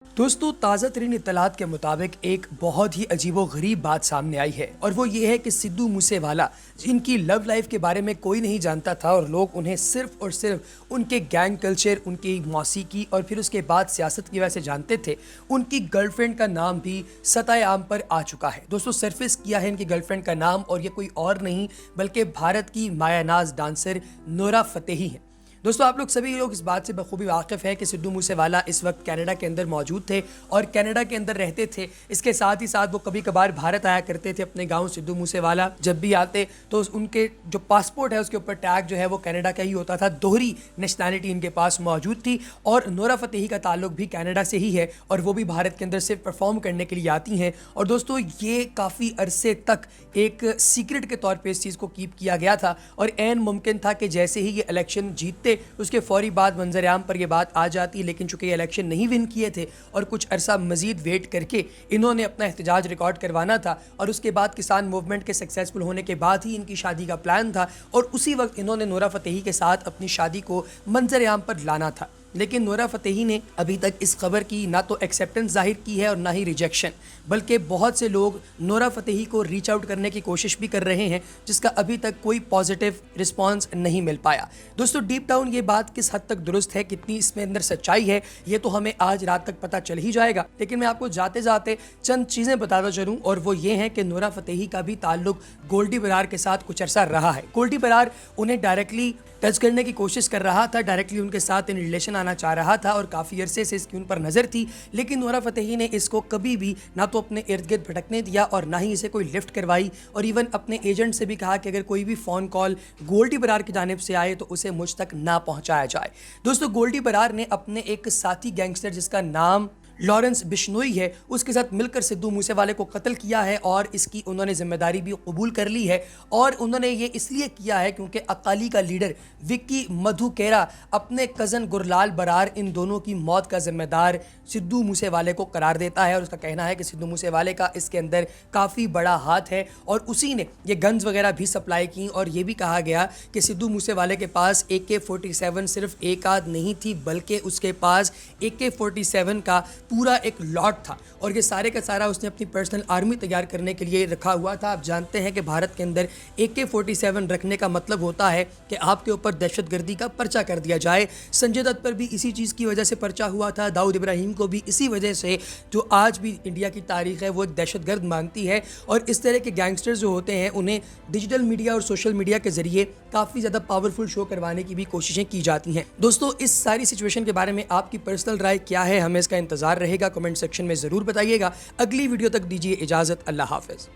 दोस्तों, ताज़ा तरीन इत्तलात के मुताबिक एक बहुत ही अजीबो-गरीब बात सामने आई है और वो ये है कि सिद्धू मूसेवाला, जिनकी लव लाइफ के बारे में कोई नहीं जानता था और लोग उन्हें सिर्फ और सिर्फ उनके गैंग कल्चर, उनकी मौसीकी और फिर उसके बाद सियासत की वजह से जानते थे, उनकी गर्लफ्रेंड का नाम भी सताए आम पर आ चुका है। दोस्तों, सरफेस किया है इनकी गर्लफ्रेंड का नाम और ये कोई और नहीं बल्कि भारत की मायानाज डांसर नोरा फतेही है। दोस्तों, आप लोग सभी लोग इस बात से बखूबी वाकिफ़ हैं कि सिद्धू मूसेवाला इस वक्त कनाडा के अंदर मौजूद थे और कनाडा के अंदर रहते थे। इसके साथ ही साथ वो कभी कभार भारत आया करते थे अपने गांव। सिद्धू मूसेवाला जब भी आते तो उनके जो पासपोर्ट है उसके ऊपर टैग जो है वो कनाडा का ही होता था। दोहरी नेशनैलिटी इनके पास मौजूद थी और नोरा फतेही का ताल्लुक भी कनाडा से ही है और वो भी भारत के अंदर सिर्फ परफॉर्म करने के लिए आती हैं। और दोस्तों, ये काफ़ी अरसे तक एक सीक्रेट के तौर पर इस चीज़ को कीप किया गया था और ऐन मुमकिन था कि जैसे ही ये इलेक्शन जीतते उसके फौरी बाद मंजर आम पर यह बात आ जाती। लेकिन चूंकि ये इलेक्शन नहीं विन किए थे और कुछ अरसा मजीद वेट करके इन्होंने अपना एहतजाज रिकॉर्ड करवाना था और उसके बाद किसान मूवमेंट के सक्सेसफुल होने के बाद ही इनकी शादी का प्लान था और उसी वक्त इन्होंने नोरा फतेही के साथ अपनी शादी को मंजर आम पर लाना था। लेकिन नोरा फतेही ने अभी तक इस खबर की ना तो एक्सेप्टेंस जाहिर की है और ना ही रिजेक्शन, बल्कि बहुत से लोग नोरा फतेही को रीच आउट करने की कोशिश भी कर रहे हैं जिसका अभी तक कोई पॉजिटिव रिस्पांस नहीं मिल पाया। दोस्तों, डीप डाउन ये बात किस हद तक दुरुस्त है, कितनी इसमें अंदर सच्चाई है, ये तो हमें आज रात तक पता चल ही जाएगा। लेकिन मैं आपको जाते जाते चंद चीज़ें बताता चलूँ और वो ये हैं कि नोरा फतेही का भी ताल्लुक गोल्डी बरार के साथ कुछ अरसा रहा है। गोल्डी बरार उन्हें डायरेक्टली टच करने की कोशिश कर रहा था, डायरेक्टली उनके साथ इन रिलेशन आना चाह रहा था और काफ़ी अरसे से इसकी उन पर नज़र थी। लेकिन नोरा फतेही ने इसको कभी भी ना तो अपने इर्द गिर्द भटकने दिया और ना ही इसे कोई लिफ्ट करवाई और इवन अपने एजेंट से भी कहा कि अगर कोई भी फ़ोन कॉल गोल्डी बरार की जानिब से आए तो उसे मुझ तक ना पहुँचाया जाए। दोस्तों, गोल्डी बरार ने अपने एक साथी गैंगस्टर जिसका नाम लॉरेंस बिश्नोई है, उसके साथ मिलकर सिद्धू मूसेवाले को कत्ल किया है और इसकी उन्होंने जिम्मेदारी भी कबूल कर ली है। और उन्होंने ये इसलिए किया है क्योंकि अकाली का लीडर विक्की मधुकेरा अपने कज़न गुरलाल बरार इन दोनों की मौत का जिम्मेदार सिद्धू मूसेवाले को करार देता है और उसका कहना है कि सिद्धू मूसेवाले का इसके अंदर काफ़ी बड़ा हाथ है और उसी ने ये गन्स वगैरह भी सप्लाई की। और ये भी कहा गया कि सिद्धू मूसेवाले के पास AK-47 सिर्फ एक आध नहीं थी बल्कि उसके पास AK-47 का पूरा एक लॉट था और ये सारे का सारा उसने अपनी पर्सनल आर्मी तैयार करने के लिए रखा हुआ था। आप जानते हैं कि भारत के अंदर AK-47 रखने का मतलब होता है कि आपके ऊपर दहशतगर्दी का पर्चा कर दिया जाए। संजय दत्त पर भी इसी चीज़ की वजह से पर्चा हुआ था, दाऊद इब्राहिम को भी इसी वजह से, जो आज भी इंडिया की तारीख है वो एक दहशतगर्द मानती है। और इस तरह के गैंगस्टर्स जो होते हैं उन्हें डिजिटल मीडिया और सोशल मीडिया के जरिए काफ़ी ज़्यादा पावरफुल शो करवाने की भी कोशिशें की जाती हैं। दोस्तों, इस सारी सिचुएशन के बारे में आपकी पर्सनल राय क्या है, हमें इसका इंतजार रहेगा। कमेंट सेक्शन में ज़रूर बताइएगा। अगली वीडियो तक दीजिए इजाज़त। अल्लाह हाफ़िज़।